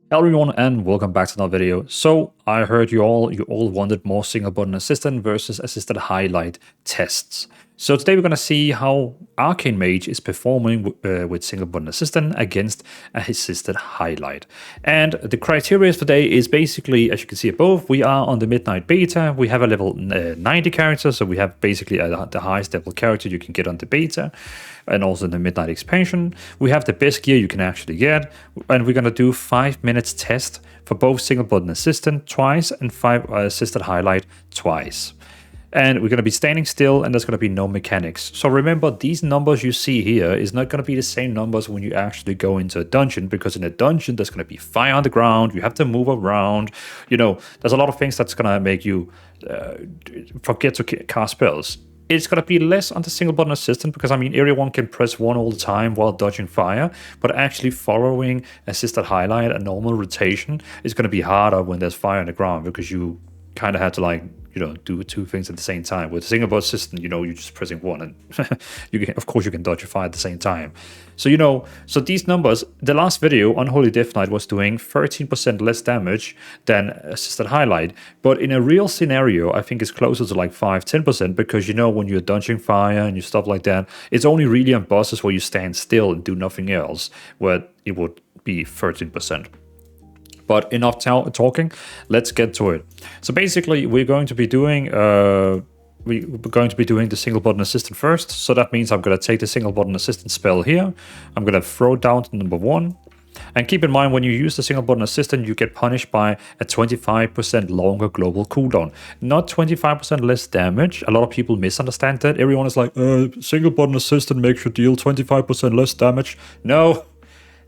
Hello everyone and welcome back to another video. So I heard you all wanted more single button assistant versus assisted highlight tests. So today we're going to see how Arcane Mage is performing with single button assistant against assisted highlight. And the criteria for today is basically, as you can see above, we are on the midnight beta. We have a level 90 character, so we have basically the highest level character you can get on the beta, and also in the midnight expansion. We have the best gear you can actually get, and we're going to do 5 minutes test for both single button assistant twice and 5 assisted highlight twice. And we're going to be standing still, and there's going to be no mechanics. So remember, these numbers you see here is not going to be the same numbers when you actually go into a dungeon, because in a dungeon there's going to be fire on the ground, you have to move around, there's a lot of things that's going to make you forget to cast spells. It's going to be less on the single button assistant because, everyone can press 1 all the time while dodging fire, but actually following assisted highlight and normal rotation is going to be harder when there's fire on the ground, because you kind of have to do 2 things at the same time. With a single button assistant, you're just pressing 1 and of course you can dodge your fire at the same time. So these numbers, the last video, Unholy Death Knight, was doing 13% less damage than assisted highlight. But in a real scenario, I think it's closer to like 5-10%, because when you're dodging fire and you stuff like that, it's only really on bosses where you stand still and do nothing else, where it would be 13%. But enough talking, let's get to it. So basically, we're going to be doing the single button assistant first. So that means I'm going to take the single button assistant spell here. I'm going to throw it down to number 1. And keep in mind, when you use the single button assistant, you get punished by a 25% longer global cooldown, not 25% less damage. A lot of people misunderstand that. Everyone is like, single button assistant makes you deal 25% less damage. No,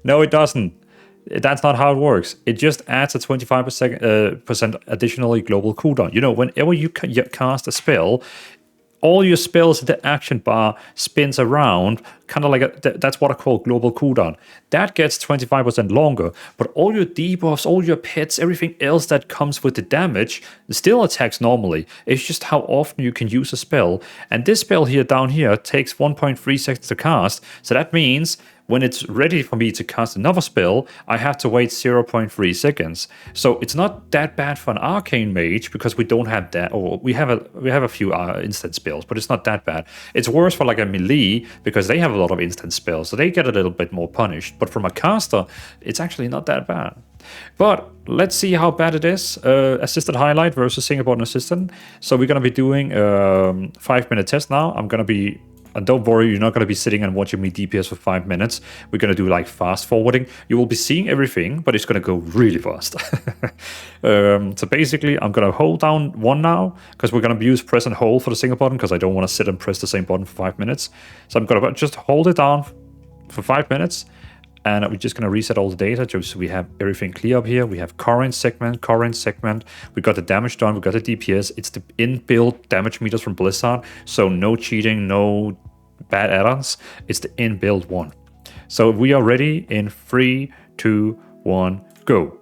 it doesn't. That's not how it works. It just adds a 25% additionally global cooldown. Whenever you cast a spell, all your spells in the action bar spins around, kind of like that's what I call global cooldown. That gets 25% longer, but all your debuffs, all your pets, everything else that comes with the damage still attacks normally. It's just how often you can use a spell. And this spell here down here takes 1.3 seconds to cast, so that means when it's ready for me to cast another spell, I have to wait 0.3 seconds. So it's not that bad for an Arcane Mage, because we don't have that, or we have a few instant spells, but it's not that bad. It's worse for like a melee, because they have a lot of instant spells, so they get a little bit more punished. But from a caster, it's actually not that bad. But let's see how bad it is. Assisted highlight versus single button assistant. So we're going to be doing 5-minute test now. And don't worry, you're not going to be sitting and watching me DPS for 5 minutes. We're going to do like fast forwarding. You will be seeing everything, but it's going to go really fast. So basically, I'm going to hold down 1 now, because we're going to use press and hold for the single button, because I don't want to sit and press the same button for 5 minutes. So I'm going to just hold it down for 5 minutes. And we're just going to reset all the data, just so we have everything clear up here. We have current segment. We got the damage done. We got the DPS. It's the inbuilt damage meters from Blizzard. So no cheating, no bad add-ons. It's the inbuilt one. So we are ready in 3, 2, 1, go.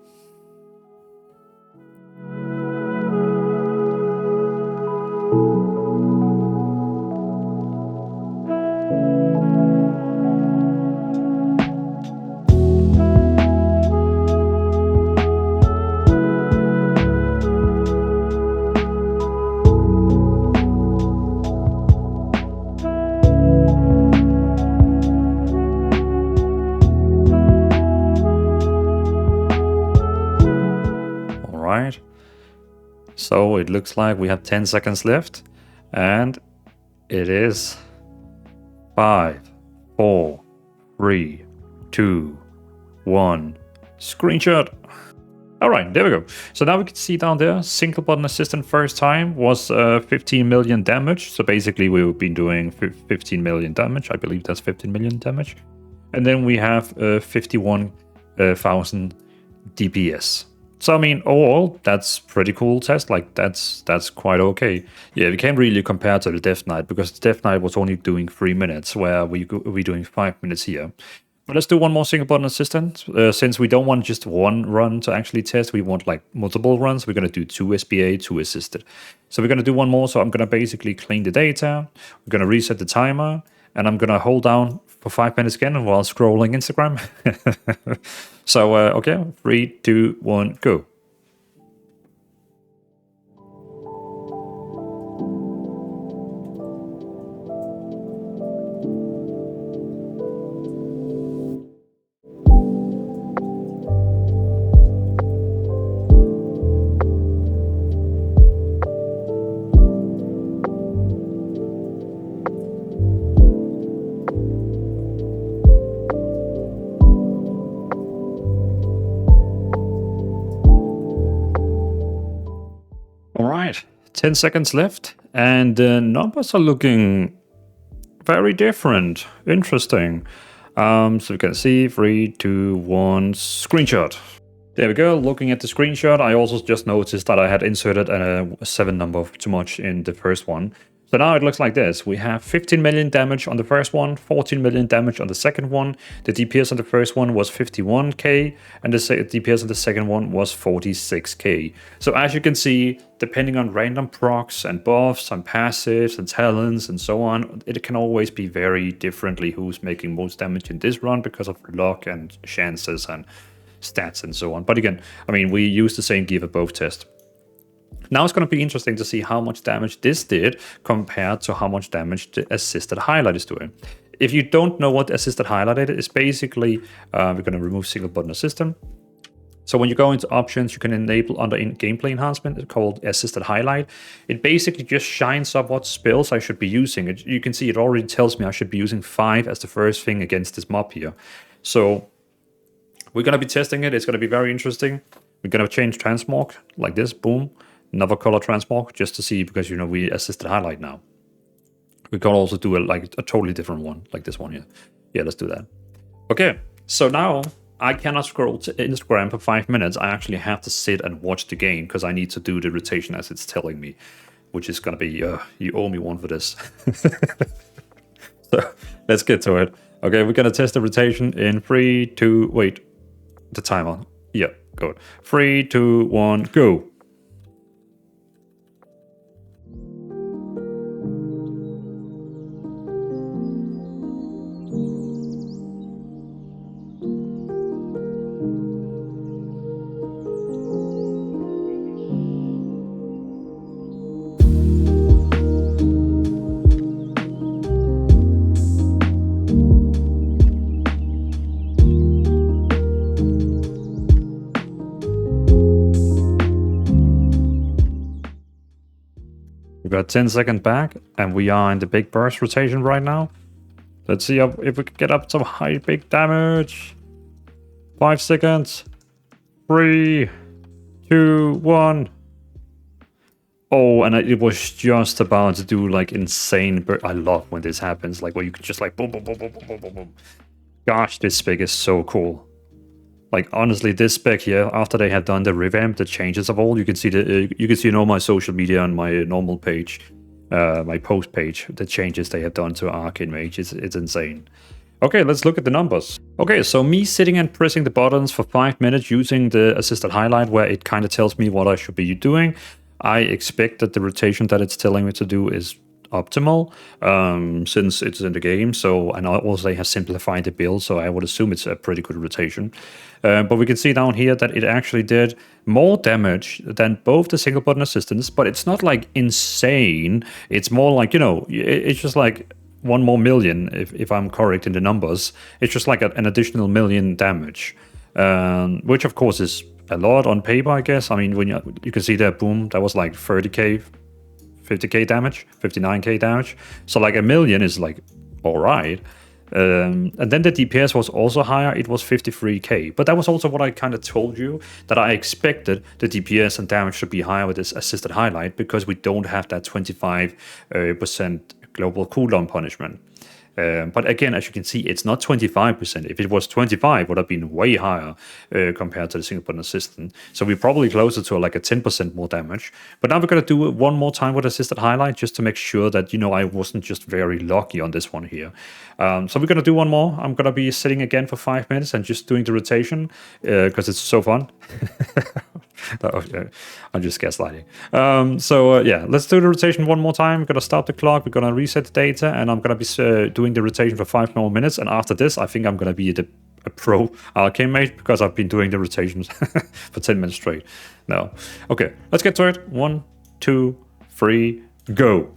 Right. So it looks like we have 10 seconds left, and it is 5, 4, 3, 2, 1. Screenshot. All right, there we go. So now we can see down there, single button assistant first time was 15 million damage. So basically we've been doing 15 million damage. I believe that's 15 million damage. And then we have 51,000 DPS. So overall, that's pretty cool test. Like that's quite okay. Yeah, we can't really compare to the Death Knight, because the Death Knight was only doing 3 minutes, where we're doing 5 minutes here. But let's do one more single button assistant. Since we don't want just 1 run to actually test, we want like multiple runs. We're going to do 2 SBA, 2 assisted. So we're going to do 1 more. So I'm going to basically clean the data. We're going to reset the timer, and I'm going to hold down for 5 minutes again while scrolling Instagram. So, okay, 3, 2, 1, go. All right, 10 seconds left, and the numbers are looking very different. Interesting. So you can see 3, 2, 1, screenshot. There we go. Looking at the screenshot, I also just noticed that I had inserted a 7 number too much in the first one. So now it looks like this. We have 15 million damage on the first one, 14 million damage on the second one. The DPS on the first one was 51k, and the DPS on the second one was 46k. So as you can see, depending on random procs and buffs and passives and talents and so on, it can always be very differently who's making most damage in this run because of luck and chances and stats and so on. But again, I mean, we use the same gear for both tests. Now it's going to be interesting to see how much damage this did compared to how much damage the assisted highlight is doing. If you don't know what assisted highlight is, it's basically, we're going to remove single button assistant. So when you go into options, you can enable under gameplay enhancement, it's called assisted highlight. It basically just shines up what spells I should be using. You can see it already tells me I should be using 5 as the first thing against this mob here. So we're going to be testing it. It's going to be very interesting. We're going to change transmog like this, boom. Another color transmog just to see, because you know we assisted highlight now. We can also do a totally different one, like this one here. Yeah, let's do that. Okay, so now I cannot scroll to Instagram for 5 minutes. I actually have to sit and watch the game because I need to do the rotation as it's telling me, which is gonna be you owe me one for this. So let's get to it. Okay, we're gonna test the rotation in 3, 2, wait, the timer. Yeah, good. 3, 2, 1, go. We got 10 seconds back, and we are in the big burst rotation right now. Let's see if we can get up some high big damage. 5 seconds. 3, 2, 1. Oh, and it was just about to do like insane. I love when this happens, like where you can just like boom, boom, boom, boom, boom, boom, boom. Gosh, this spec is so cool. Like honestly, this spec here, after they have done the revamp, the changes of all, you can see on all my social media and my normal page, my post page, the changes they have done to Arcane Mage. It's insane. Okay, let's look at the numbers. Okay, so me sitting and pressing the buttons for 5 minutes using the assisted highlight, where it kind of tells me what I should be doing. I expect that the rotation that it's telling me to do is optimal, since it's in the game. So, and also they have simplified the build, so I would assume it's a pretty good rotation. But we can see down here that it actually did more damage than both the single button assistants, but it's not like insane. It's more like, you know, it's just like 1 more million, if I'm correct in the numbers. It's just like an additional million damage, which of course is a lot on paper, I guess. I mean, when you can see there, boom, that was like 30k, 50k damage, 59k damage. So like a million is like all right. And then the DPS was also higher. It was 53k. But that was also what I kind of told you, that I expected the DPS and damage to be higher with this assisted highlight, because we don't have that 25% global cooldown punishment. But again, as you can see, it's not 25%. If it was 25, it would have been way higher compared to the single button assistant. So we're probably closer to like a 10% more damage. But now we're going to do it one more time with assisted highlight, just to make sure that, you know, I wasn't just very lucky on this one here. So we're going to do one more. I'm going to be sitting again for 5 minutes and just doing the rotation because it's so fun. I'm just gaslighting. Yeah, let's do the rotation one more time. We're gonna stop the clock. We're gonna reset the data, and I'm gonna be doing the rotation for 5 more minutes. And after this, I think I'm gonna be a pro Arcane Mage because I've been doing the rotations for 10 minutes straight. No, okay, let's get to it. 1, 2, 3, go.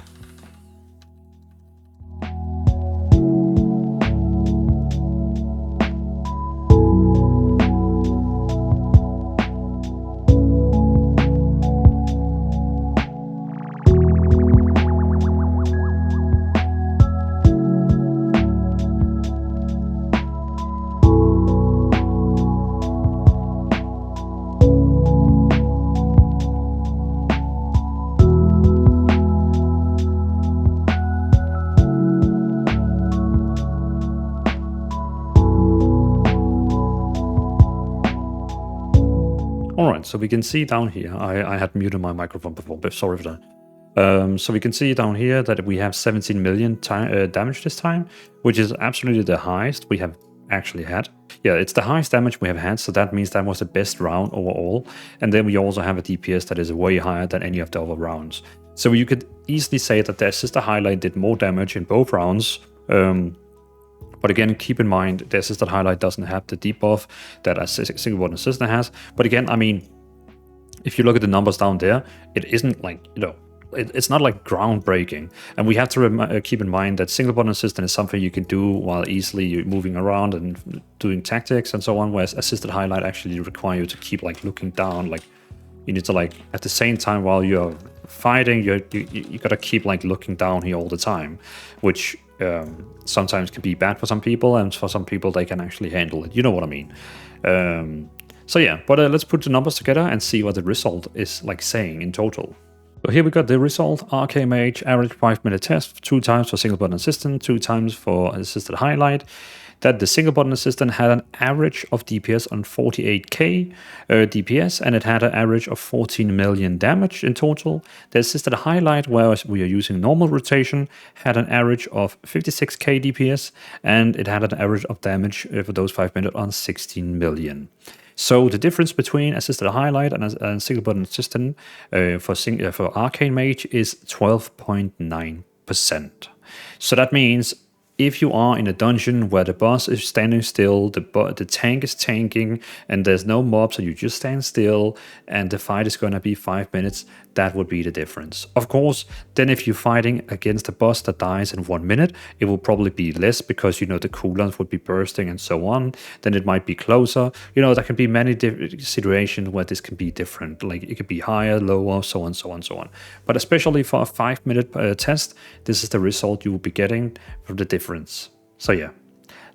Alright, so we can see down here, I had muted my microphone before, but sorry for that. So we can see down here that we have 17 million damage this time, which is absolutely the highest we have actually had. Yeah, it's the highest damage we have had, so that means that was the best round overall. And then we also have a DPS that is way higher than any of the other rounds. So you could easily say that the Assisted Highlight did more damage in both rounds. But again, keep in mind, the Assisted Highlight doesn't have the debuff that a single button assistant has. But again, I mean, if you look at the numbers down there, it isn't like, it's not like groundbreaking. And we have to keep in mind that single button assistant is something you can do while easily moving around and doing tactics and so on, whereas Assisted Highlight actually require you to keep like looking down, like you need to like at the same time while you're fighting, you gotta keep like looking down here all the time, which sometimes can be bad for some people, and for some people they can actually handle it. You know what I mean? So yeah, but let's put the numbers together and see what the result is like saying in total. So here we got the result. Arcane Mage, average 5-minute test, 2 times for single button assistant, 2 times for Assisted Highlight. That the single button assistant had an average of DPS on 48k DPS, and it had an average of 14 million damage in total. The Assisted Highlight, where we are using normal rotation, had an average of 56k DPS, and it had an average of damage for those 5 minutes on 16 million. So the difference between Assisted Highlight and single button assistant for Arcane Mage is 12.9%. So that means if you are in a dungeon where the boss is standing still, the tank is tanking, and there's no mobs, so you just stand still, and the fight is going to be 5 minutes, that would be the difference. Of course, then if you're fighting against a boss that dies in 1 minute, it will probably be less because, the cooldowns would be bursting and so on. Then it might be closer. There can be many different situations where this can be different. Like it could be higher, lower, so on, so on, so on. But especially for a 5-minute test, this is the result you will be getting from the difference. So yeah,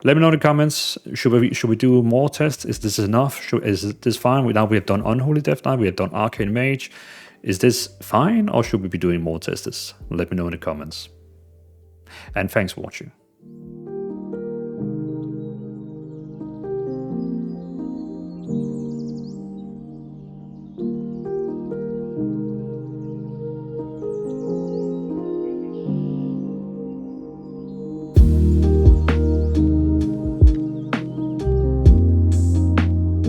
let me know in the comments. Should we do more tests? Is this enough? Is this fine? Now we have done Unholy Death Knight, we have done Arcane Mage. Is this fine, or should we be doing more tests? Let me know in the comments. And thanks for watching.